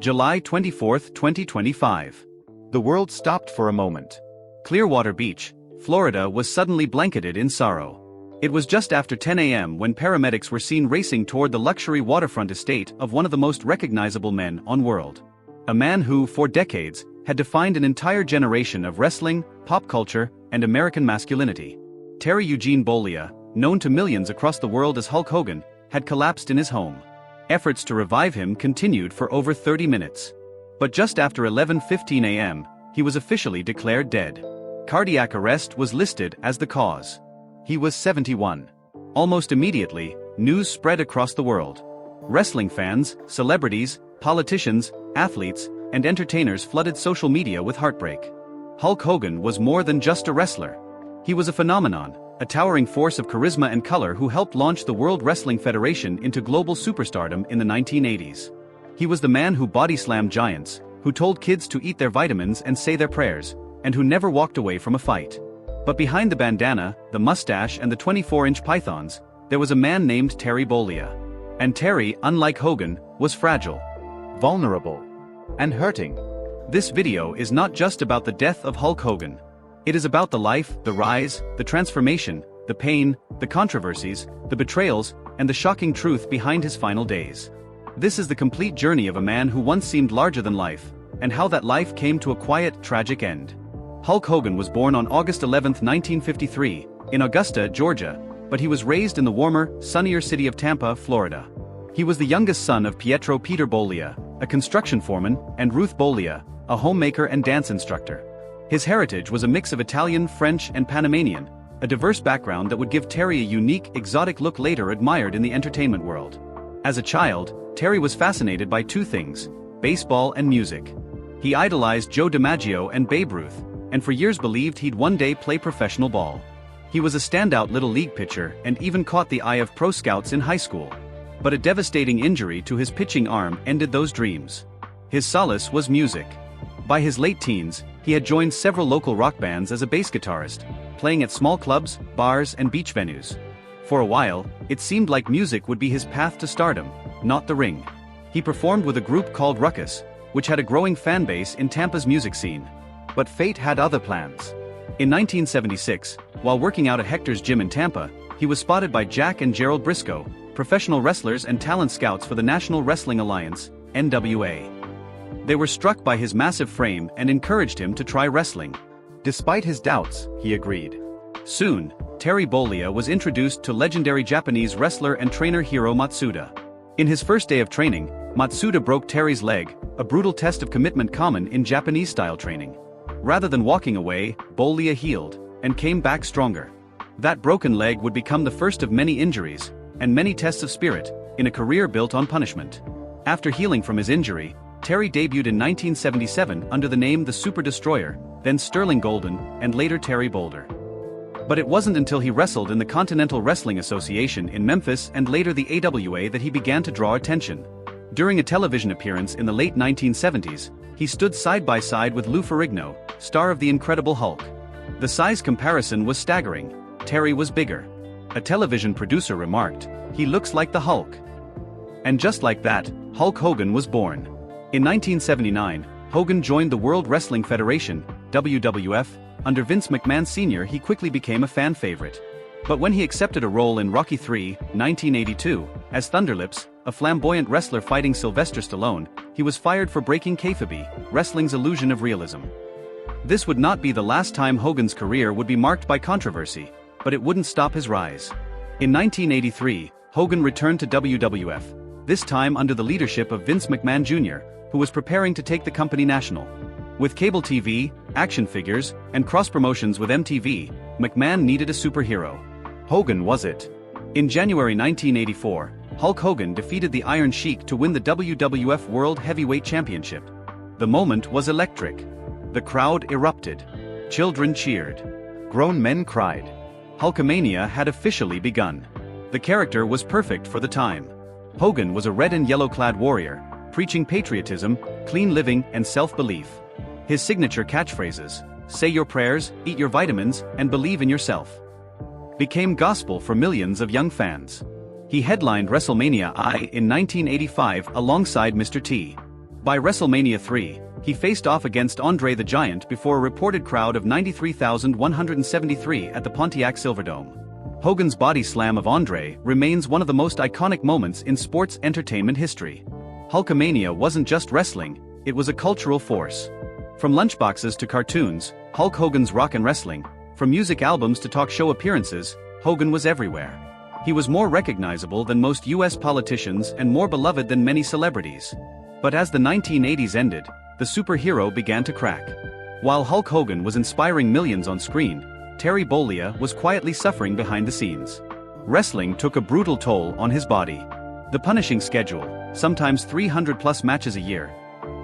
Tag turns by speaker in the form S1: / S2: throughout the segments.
S1: July 24, 2025. The world stopped for a moment. Clearwater Beach, Florida was suddenly blanketed in sorrow. It was just after 10 a.m. when paramedics were seen racing toward the luxury waterfront estate of one of the most recognizable men on world. A man who, for decades, had defined an entire generation of wrestling, pop culture, and American masculinity. Terry Eugene Bollea, known to millions across the world as Hulk Hogan, had collapsed in his home. Efforts to revive him continued for over 30 minutes. But just after 11:15 a.m., he was officially declared dead. Cardiac arrest was listed as the cause. He was 71. Almost immediately, news spread across the world. Wrestling fans, celebrities, politicians, athletes, and entertainers flooded social media with heartbreak. Hulk Hogan was more than just a wrestler. He was a phenomenon, a towering force of charisma and color who helped launch the World Wrestling Federation into global superstardom in the 1980s. He was the man who body-slammed giants, who told kids to eat their vitamins and say their prayers, and who never walked away from a fight. But behind the bandana, the mustache and the 24-inch pythons, there was a man named Terry Bollea. And Terry, unlike Hogan, was fragile, vulnerable, and hurting. This video is not just about the death of Hulk Hogan. It is about the life, the rise, the transformation, the pain, the controversies, the betrayals, and the shocking truth behind his final days. This is the complete journey of a man who once seemed larger than life, and how that life came to a quiet, tragic end. Hulk Hogan was born on August 11, 1953, in Augusta, Georgia, but he was raised in the warmer, sunnier city of Tampa, Florida. He was the youngest son of Pietro Peter Bollea, a construction foreman, and Ruth Bollea, a homemaker and dance instructor. His heritage was a mix of Italian, French, and Panamanian, a diverse background that would give Terry a unique, exotic look later admired in the entertainment world. As a child, Terry was fascinated by two things: baseball and music. He idolized Joe DiMaggio and Babe Ruth, and for years believed he'd one day play professional ball. He was a standout little league pitcher and even caught the eye of pro scouts in high school. But a devastating injury to his pitching arm ended those dreams. His solace was music. By his late teens, he had joined several local rock bands as a bass guitarist, playing at small clubs, bars, and beach venues. For a while, it seemed like music would be his path to stardom, not the ring. He performed with a group called Ruckus, which had a growing fan base in Tampa's music scene. But fate had other plans. In 1976, while working out at Hector's gym in Tampa, he was spotted by Jack and Gerald Briscoe, professional wrestlers and talent scouts for the National Wrestling Alliance, NWA. They were struck by his massive frame and encouraged him to try wrestling. Despite his doubts, he agreed. Soon, Terry Bollea was introduced to legendary Japanese wrestler and trainer Hiro Matsuda. In his first day of training, Matsuda broke Terry's leg, a brutal test of commitment common in Japanese-style training. Rather than walking away, Bollea healed, and came back stronger. That broken leg would become the first of many injuries, and many tests of spirit, in a career built on punishment. After healing from his injury, Terry debuted in 1977 under the name the Super Destroyer, then Sterling Golden, and later Terry Boulder. But it wasn't until he wrestled in the Continental Wrestling Association in Memphis and later the AWA that he began to draw attention. During a television appearance in the late 1970s, he stood side by side with Lou Ferrigno, star of The Incredible Hulk. The size comparison was staggering. Terry was bigger. A television producer remarked, "He looks like the Hulk." And just like that, Hulk Hogan was born. In 1979, Hogan joined the World Wrestling Federation, WWF. Under Vince McMahon Sr., he quickly became a fan favorite. But when he accepted a role in Rocky III, 1982, as Thunderlips, a flamboyant wrestler fighting Sylvester Stallone, he was fired for breaking kayfabe, wrestling's illusion of realism. This would not be the last time Hogan's career would be marked by controversy, but it wouldn't stop his rise. In 1983, Hogan returned to WWF, this time under the leadership of Vince McMahon Jr., who was preparing to take the company national. With cable TV, action figures, and cross-promotions with MTV, McMahon needed a superhero. Hogan was it. In January 1984, Hulk Hogan defeated the Iron Sheik to win the WWF World Heavyweight Championship. The moment was electric. The crowd erupted. Children cheered. Grown men cried. Hulkamania had officially begun. The character was perfect for the time. Hogan was a red and yellow-clad warrior, preaching patriotism, clean living, and self-belief. His signature catchphrases, "Say your prayers, eat your vitamins, and believe in yourself," became gospel for millions of young fans. He headlined WrestleMania I in 1985 alongside Mr. T. By WrestleMania 3, he faced off against Andre the Giant before a reported crowd of 93,173 at the Pontiac Silverdome. Hogan's body slam of Andre remains one of the most iconic moments in sports entertainment history. Hulkamania wasn't just wrestling, it was a cultural force. From lunchboxes to cartoons, Hulk Hogan's rock and wrestling, from music albums to talk show appearances, Hogan was everywhere. He was more recognizable than most US politicians and more beloved than many celebrities. But as the 1980s ended, the superhero began to crack. While Hulk Hogan was inspiring millions on screen, Terry Bollea was quietly suffering behind the scenes. Wrestling took a brutal toll on his body. The punishing schedule, sometimes 300+ matches a year,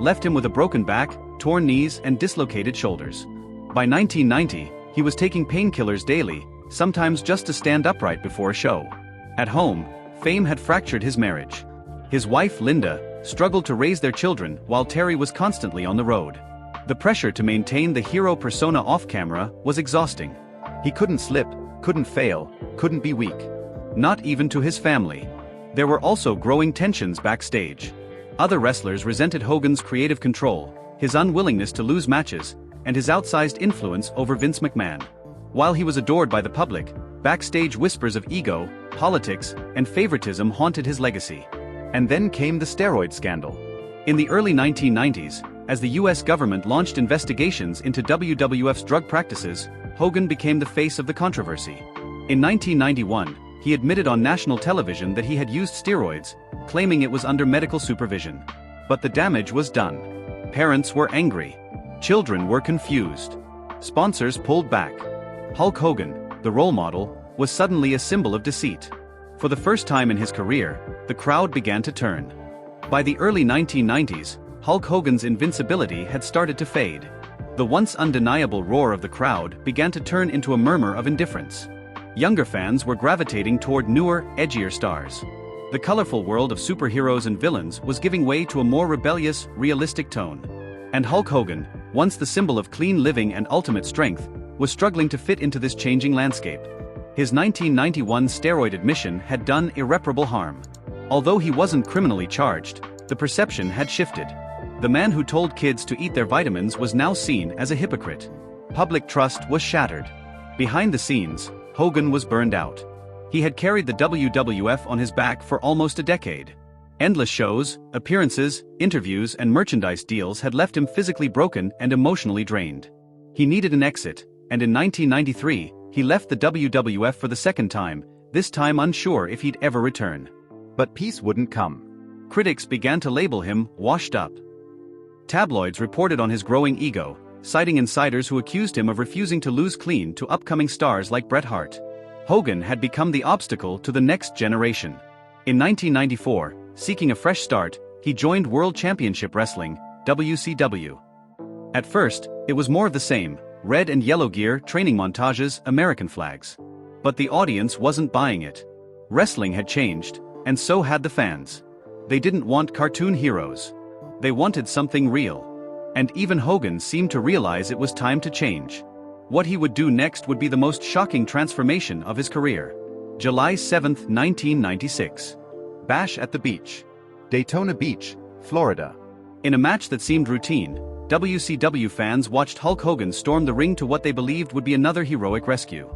S1: left him with a broken back, torn knees and dislocated shoulders. By 1990, he was taking painkillers daily, sometimes just to stand upright before a show. At home, fame had fractured his marriage. His wife, Linda, struggled to raise their children while Terry was constantly on the road. The pressure to maintain the hero persona off-camera was exhausting. He couldn't slip, couldn't fail, couldn't be weak. Not even to his family. There were also growing tensions backstage. Other wrestlers resented Hogan's creative control, his unwillingness to lose matches, and his outsized influence over Vince McMahon. While he was adored by the public, backstage whispers of ego, politics, and favoritism haunted his legacy. And then came the steroid scandal. In the early 1990s, as the US government launched investigations into WWF's drug practices, Hogan became the face of the controversy. In 1991, he admitted on national television that he had used steroids, claiming it was under medical supervision. But the damage was done. Parents were angry. Children were confused. Sponsors pulled back. Hulk Hogan, the role model, was suddenly a symbol of deceit. For the first time in his career, the crowd began to turn. By the early 1990s, Hulk Hogan's invincibility had started to fade. The once undeniable roar of the crowd began to turn into a murmur of indifference. Younger fans were gravitating toward newer, edgier stars. The colorful world of superheroes and villains was giving way to a more rebellious, realistic tone. And Hulk Hogan, once the symbol of clean living and ultimate strength, was struggling to fit into this changing landscape. His 1991 steroid admission had done irreparable harm. Although he wasn't criminally charged, the perception had shifted. The man who told kids to eat their vitamins was now seen as a hypocrite. Public trust was shattered. Behind the scenes, Hogan was burned out. He had carried the WWF on his back for almost a decade. Endless shows, appearances, interviews, and merchandise deals had left him physically broken and emotionally drained. He needed an exit, and in 1993, he left the WWF for the second time, this time unsure if he'd ever return. But peace wouldn't come. Critics began to label him washed up. Tabloids reported on his growing ego, citing insiders who accused him of refusing to lose clean to upcoming stars like Bret Hart. Hogan had become the obstacle to the next generation. In 1994, seeking a fresh start, he joined World Championship Wrestling, WCW. At first, it was more of the same. Red and yellow gear, training montages, American flags. But the audience wasn't buying it. Wrestling had changed, and so had the fans. They didn't want cartoon heroes. They wanted something real. And even Hogan seemed to realize it was time to change. What he would do next would be the most shocking transformation of his career. July 7, 1996. Bash at the Beach. Daytona Beach, Florida. In a match that seemed routine, WCW fans watched Hulk Hogan storm the ring to what they believed would be another heroic rescue.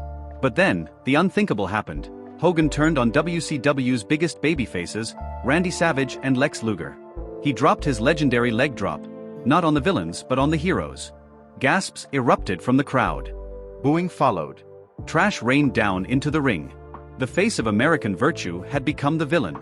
S1: But then, the unthinkable happened. Hogan turned on WCW's biggest babyfaces, Randy Savage and Lex Luger. He dropped his legendary leg drop, not on the villains but on the heroes. Gasps erupted from the crowd. Booing followed. Trash rained down into the ring. The face of American virtue had become the villain.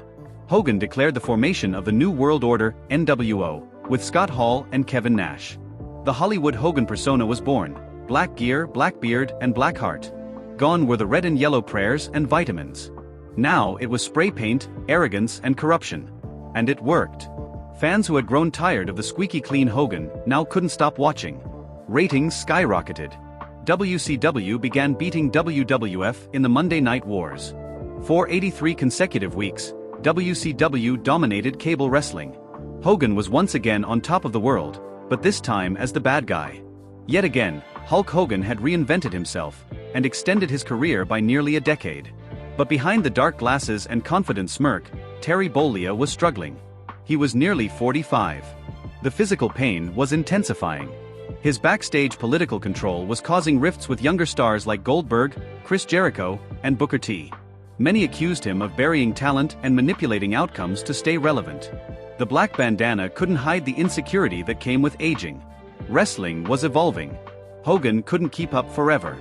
S1: Hogan declared the formation of the New World Order, NWO, with Scott Hall and Kevin Nash. The Hollywood Hogan persona was born: black gear, black beard, and black heart. Gone were the red and yellow prayers and vitamins. Now it was spray paint, arrogance, and corruption. And it worked. Fans who had grown tired of the squeaky clean Hogan now couldn't stop watching. Ratings skyrocketed. WCW began beating WWF in the Monday Night Wars. For 83 consecutive weeks, WCW dominated cable wrestling. Hogan was once again on top of the world, but this time as the bad guy. Yet again, Hulk Hogan had reinvented himself and extended his career by nearly a decade. But behind the dark glasses and confident smirk, Terry Bollea was struggling. He was nearly 45. The physical pain was intensifying. His backstage political control was causing rifts with younger stars like Goldberg, Chris Jericho, and Booker T. Many accused him of burying talent and manipulating outcomes to stay relevant. The black bandana couldn't hide the insecurity that came with aging. Wrestling was evolving. Hogan couldn't keep up forever.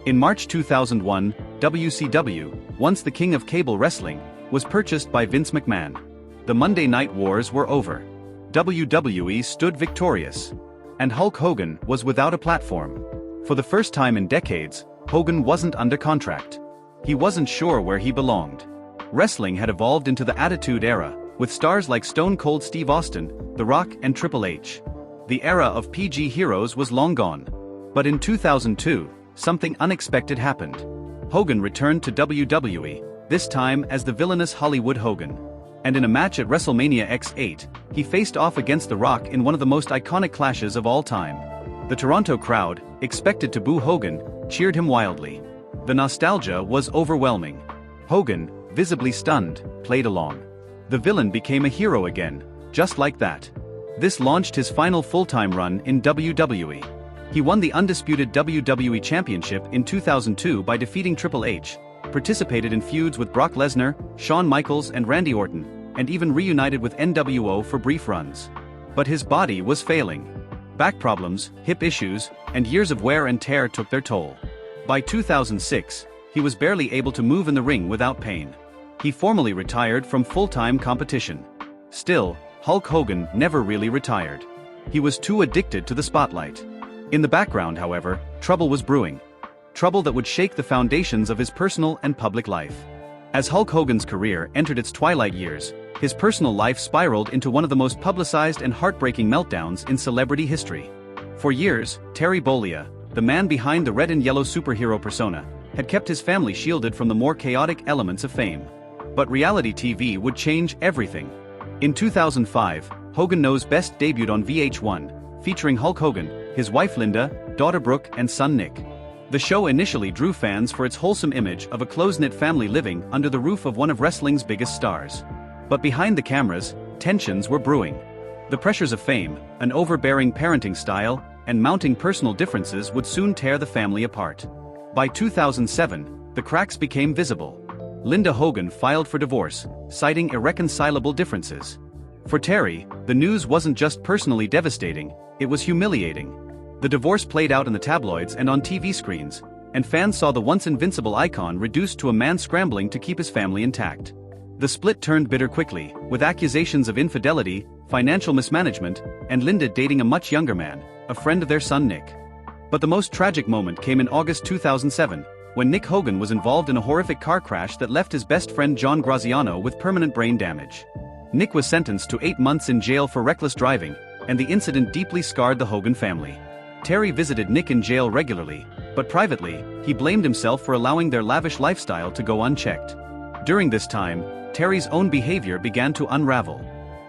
S1: In March 2001, WCW, once the king of cable wrestling, was purchased by Vince McMahon. The Monday Night Wars were over. WWE stood victorious. And Hulk Hogan was without a platform. For the first time in decades, Hogan wasn't under contract. He wasn't sure where he belonged. Wrestling had evolved into the Attitude Era, with stars like Stone Cold Steve Austin, The Rock, and Triple H. The era of PG heroes was long gone. But in 2002, something unexpected happened. Hogan returned to WWE, this time as the villainous Hollywood Hogan. And in a match at WrestleMania X8, he faced off against The Rock in one of the most iconic clashes of all time. The Toronto crowd, expected to boo Hogan, cheered him wildly. The nostalgia was overwhelming. Hogan, visibly stunned, played along. The villain became a hero again, just like that. This launched his final full-time run in WWE. He won the undisputed WWE Championship in 2002 by defeating Triple H, participated in feuds with Brock Lesnar, Shawn Michaels and Randy Orton, and even reunited with NWO for brief runs. But his body was failing. Back problems, hip issues, and years of wear and tear took their toll. By 2006, he was barely able to move in the ring without pain. He formally retired from full-time competition. Still, Hulk Hogan never really retired. He was too addicted to the spotlight. In the background, however, trouble was brewing. Trouble that would shake the foundations of his personal and public life. As Hulk Hogan's career entered its twilight years, his personal life spiraled into one of the most publicized and heartbreaking meltdowns in celebrity history. For years, Terry Bollea, the man behind the red and yellow superhero persona, had kept his family shielded from the more chaotic elements of fame. But reality TV would change everything. In 2005, Hogan Knows Best debuted on VH1, featuring Hulk Hogan, his wife Linda, daughter Brooke, and son Nick. The show initially drew fans for its wholesome image of a close-knit family living under the roof of one of wrestling's biggest stars. But behind the cameras, tensions were brewing. The pressures of fame, an overbearing parenting style, and mounting personal differences would soon tear the family apart. By 2007, the cracks became visible. Linda Hogan filed for divorce, citing irreconcilable differences. For Terry, the news wasn't just personally devastating, it was humiliating. The divorce played out in the tabloids and on TV screens, and fans saw the once invincible icon reduced to a man scrambling to keep his family intact. The split turned bitter quickly, with accusations of infidelity, financial mismanagement, and Linda dating a much younger man, a friend of their son Nick. But the most tragic moment came in August 2007, when Nick Hogan was involved in a horrific car crash that left his best friend John Graziano with permanent brain damage. Nick was sentenced to 8 months in jail for reckless driving, and the incident deeply scarred the Hogan family. Terry visited Nick in jail regularly, but privately, he blamed himself for allowing their lavish lifestyle to go unchecked. During this time, Terry's own behavior began to unravel.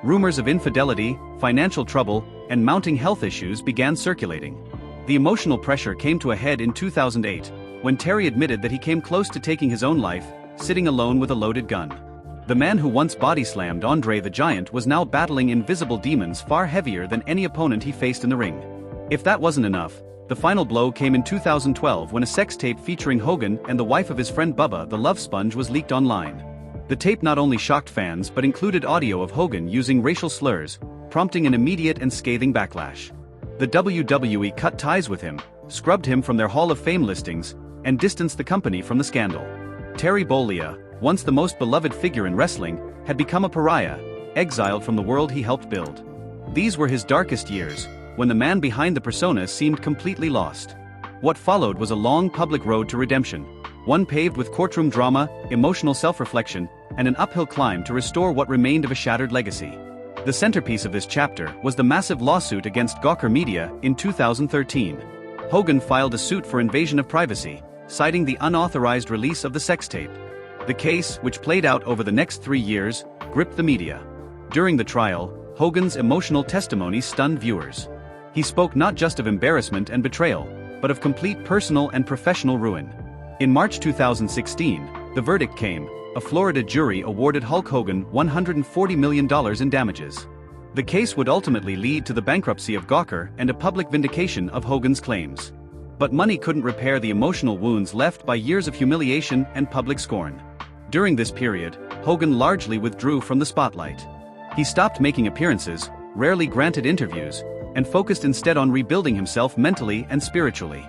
S1: Rumors of infidelity, financial trouble, and mounting health issues began circulating. The emotional pressure came to a head in 2008, when Terry admitted that he came close to taking his own life, sitting alone with a loaded gun. The man who once body-slammed Andre the Giant was now battling invisible demons far heavier than any opponent he faced in the ring. If that wasn't enough, the final blow came in 2012 when a sex tape featuring Hogan and the wife of his friend Bubba the Love Sponge was leaked online. The tape not only shocked fans but included audio of Hogan using racial slurs, prompting an immediate and scathing backlash. The WWE cut ties with him, scrubbed him from their Hall of Fame listings, and distanced the company from the scandal. Terry Bollea, once the most beloved figure in wrestling, had become a pariah, exiled from the world he helped build. These were his darkest years, when the man behind the persona seemed completely lost. What followed was a long public road to redemption, one paved with courtroom drama, emotional self-reflection, and an uphill climb to restore what remained of a shattered legacy. The centerpiece of this chapter was the massive lawsuit against Gawker Media in 2013. Hogan filed a suit for invasion of privacy, citing the unauthorized release of the sex tape. The case, which played out over the next 3 years, gripped the media. During the trial, Hogan's emotional testimony stunned viewers. He spoke not just of embarrassment and betrayal, but of complete personal and professional ruin. In March 2016, the verdict came. A Florida jury awarded Hulk Hogan $140 million in damages. The case would ultimately lead to the bankruptcy of Gawker and a public vindication of Hogan's claims. But money couldn't repair the emotional wounds left by years of humiliation and public scorn. During this period, Hogan largely withdrew from the spotlight. He stopped making appearances, rarely granted interviews, and focused instead on rebuilding himself mentally and spiritually.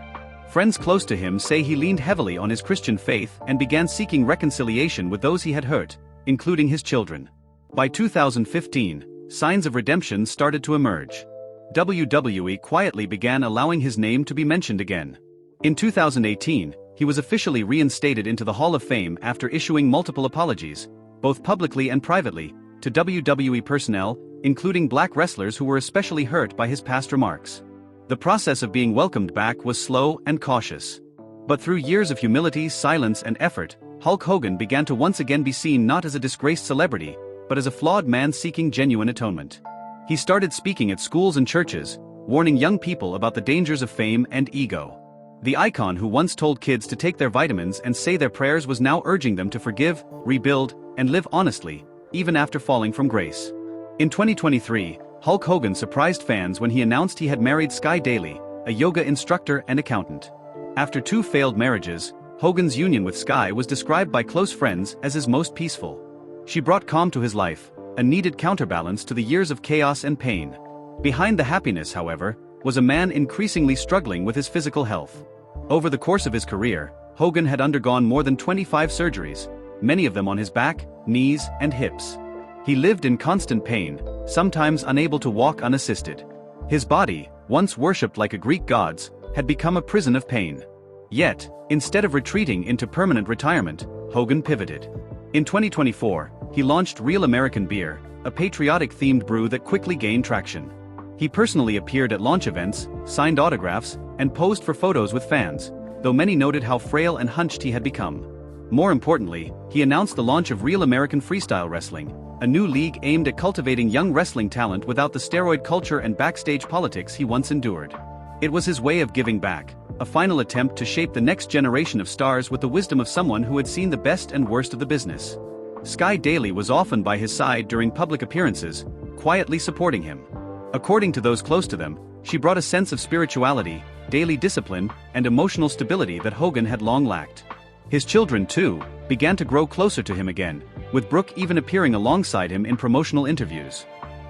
S1: Friends close to him say he leaned heavily on his Christian faith and began seeking reconciliation with those he had hurt, including his children. By 2015, signs of redemption started to emerge. WWE quietly began allowing his name to be mentioned again. In 2018, he was officially reinstated into the Hall of Fame after issuing multiple apologies, both publicly and privately, to WWE personnel, including black wrestlers who were especially hurt by his past remarks. The process of being welcomed back was slow and cautious. But through years of humility, silence, and effort, Hulk Hogan began to once again be seen not as a disgraced celebrity, but as a flawed man seeking genuine atonement. He started speaking at schools and churches, warning young people about the dangers of fame and ego. The icon who once told kids to take their vitamins and say their prayers was now urging them to forgive, rebuild, and live honestly, even after falling from grace. In 2023, Hulk Hogan surprised fans when he announced he had married Sky Daly, a yoga instructor and accountant. After 2 failed marriages, Hogan's union with Sky was described by close friends as his most peaceful. She brought calm to his life, a needed counterbalance to the years of chaos and pain. Behind the happiness, however, was a man increasingly struggling with his physical health. Over the course of his career, Hogan had undergone more than 25 surgeries, many of them on his back, knees, and hips. He lived in constant pain, sometimes unable to walk unassisted. His body, once worshipped like a Greek god's, had become a prison of pain. Yet, instead of retreating into permanent retirement, Hogan pivoted. In 2024, he launched Real American Beer, a patriotic-themed brew that quickly gained traction. He personally appeared at launch events, signed autographs, and posed for photos with fans, though many noted how frail and hunched he had become. More importantly, he announced the launch of Real American Freestyle Wrestling, a new league aimed at cultivating young wrestling talent without the steroid culture and backstage politics he once endured. It was his way of giving back, a final attempt to shape the next generation of stars with the wisdom of someone who had seen the best and worst of the business. Sky Daly was often by his side during public appearances, quietly supporting him. According to those close to them, she brought a sense of spirituality, daily discipline, and emotional stability that Hogan had long lacked. His children, too, began to grow closer to him again, with Brooke even appearing alongside him in promotional interviews.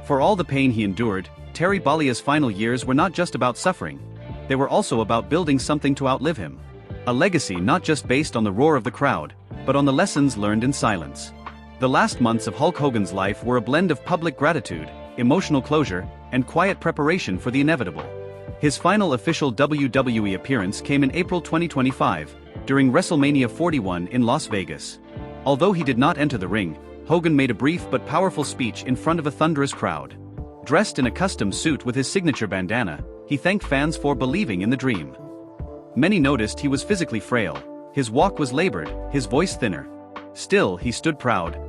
S1: For all the pain he endured, Terry Bollea's final years were not just about suffering. They were also about building something to outlive him. A legacy not just based on the roar of the crowd, but on the lessons learned in silence. The last months of Hulk Hogan's life were a blend of public gratitude, emotional closure, and quiet preparation for the inevitable. His final official WWE appearance came in April 2025, during WrestleMania 41 in Las Vegas. Although he did not enter the ring, Hogan made a brief but powerful speech in front of a thunderous crowd. Dressed in a custom suit with his signature bandana, he thanked fans for believing in the dream. Many noticed he was physically frail, his walk was labored, his voice thinner. Still, he stood proud.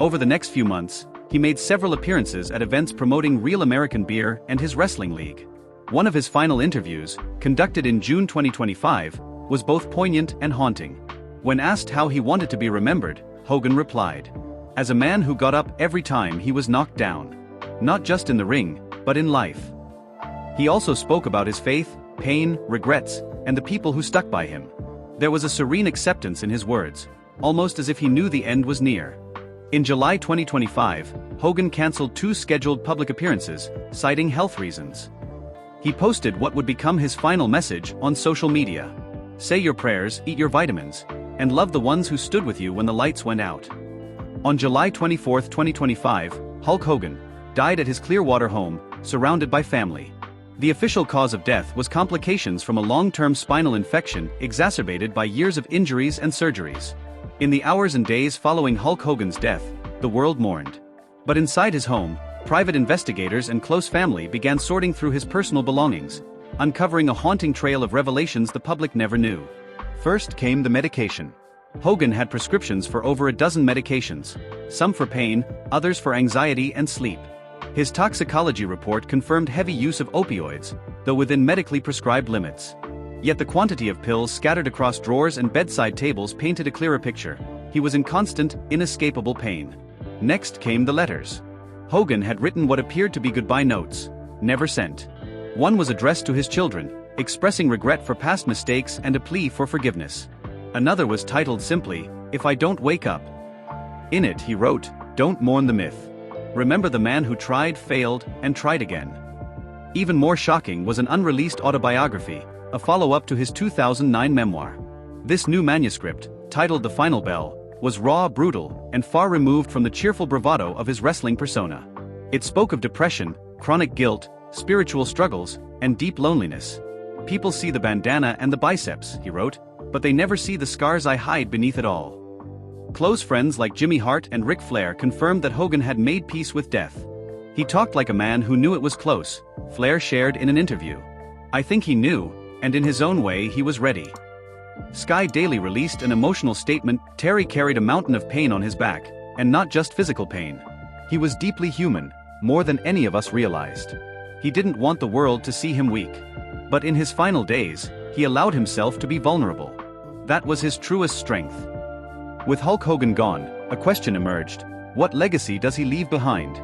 S1: Over the next few months, he made several appearances at events promoting Real American Beer and his wrestling league. One of his final interviews, conducted in June 2025, was both poignant and haunting. When asked how he wanted to be remembered, Hogan replied, "As a man who got up every time he was knocked down. Not just in the ring, but in life." He also spoke about his faith, pain, regrets, and the people who stuck by him. There was a serene acceptance in his words, almost as if he knew the end was near. In July 2025, Hogan canceled 2 scheduled public appearances, citing health reasons. He posted what would become his final message on social media. "Say your prayers, eat your vitamins, and love the ones who stood with you when the lights went out." On July 24, 2025, Hulk Hogan died at his Clearwater home, surrounded by family. The official cause of death was complications from a long-term spinal infection exacerbated by years of injuries and surgeries. In the hours and days following Hulk Hogan's death, the world mourned. But inside his home, private investigators and close family began sorting through his personal belongings, uncovering a haunting trail of revelations the public never knew. First came the medication. Hogan had prescriptions for over a dozen medications, some for pain, others for anxiety and sleep. His toxicology report confirmed heavy use of opioids, though within medically prescribed limits. Yet the quantity of pills scattered across drawers and bedside tables painted a clearer picture. He was in constant, inescapable pain. Next came the letters. Hogan had written what appeared to be goodbye notes, never sent. One was addressed to his children, expressing regret for past mistakes and a plea for forgiveness. Another was titled simply, "If I Don't Wake Up." In it he wrote, "Don't mourn the myth. Remember the man who tried, failed, and tried again." Even more shocking was an unreleased autobiography, a follow-up to his 2009 memoir. This new manuscript, titled The Final Bell, was raw, brutal, and far removed from the cheerful bravado of his wrestling persona. It spoke of depression, chronic guilt, spiritual struggles, and deep loneliness. "People see the bandana and the biceps," he wrote, "but they never see the scars I hide beneath it all." Close friends like Jimmy Hart and Ric Flair confirmed that Hogan had made peace with death. "He talked like a man who knew it was close," Flair shared in an interview. "I think he knew, and in his own way he was ready." Sky Daily released an emotional statement. "Terry carried a mountain of pain on his back, and not just physical pain. He was deeply human, more than any of us realized. He didn't want the world to see him weak. But in his final days, he allowed himself to be vulnerable. That was his truest strength." With Hulk Hogan gone, a question emerged: what legacy does he leave behind?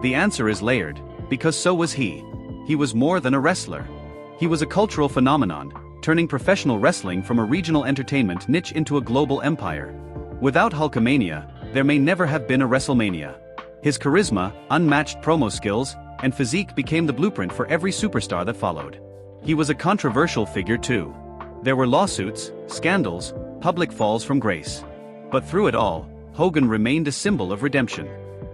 S1: The answer is layered, because so was he. He was more than a wrestler. He was a cultural phenomenon, turning professional wrestling from a regional entertainment niche into a global empire. Without Hulkamania, there may never have been a WrestleMania. His charisma, unmatched promo skills, and physique became the blueprint for every superstar that followed. He was a controversial figure too. There were lawsuits, scandals, public falls from grace. But through it all, Hogan remained a symbol of redemption.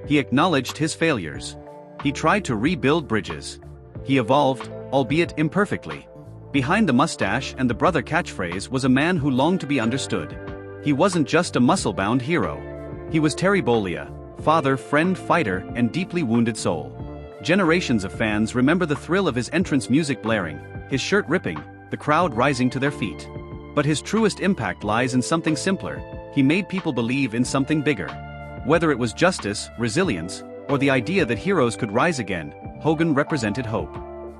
S1: He acknowledged his failures. He tried to rebuild bridges. He evolved, albeit imperfectly. Behind the mustache and the brother catchphrase was a man who longed to be understood. He wasn't just a muscle-bound hero. He was Terry Bollea, father, friend, fighter, and deeply wounded soul. Generations of fans remember the thrill of his entrance music blaring, his shirt ripping, the crowd rising to their feet. But his truest impact lies in something simpler. He made people believe in something bigger. Whether it was justice, resilience, or the idea that heroes could rise again, Hogan represented hope.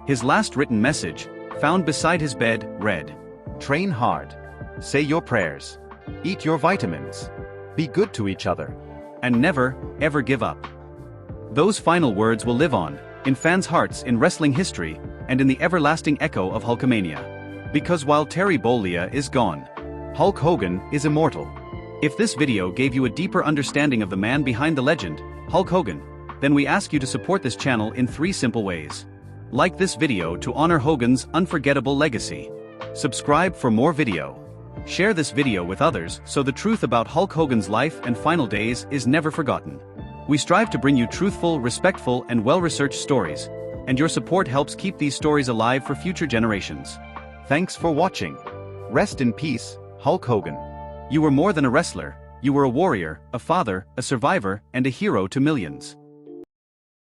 S1: His last written message, found beside his bed, read, "Train hard. Say your prayers. Eat your vitamins. Be good to each other. And never, ever give up." Those final words will live on, in fans' hearts, in wrestling history, and in the everlasting echo of Hulkamania. Because while Terry Bollea is gone, Hulk Hogan is immortal. If this video gave you a deeper understanding of the man behind the legend, Hulk Hogan, then we ask you to support this channel in 3 simple ways. Like this video to honor Hogan's unforgettable legacy. Subscribe for more video. Share this video with others so the truth about Hulk Hogan's life and final days is never forgotten. We strive to bring you truthful, respectful, and well-researched stories, and your support helps keep these stories alive for future generations. Thanks for watching. Rest in peace, Hulk Hogan. You were more than a wrestler, you were a warrior, a father, a survivor, and a hero to millions.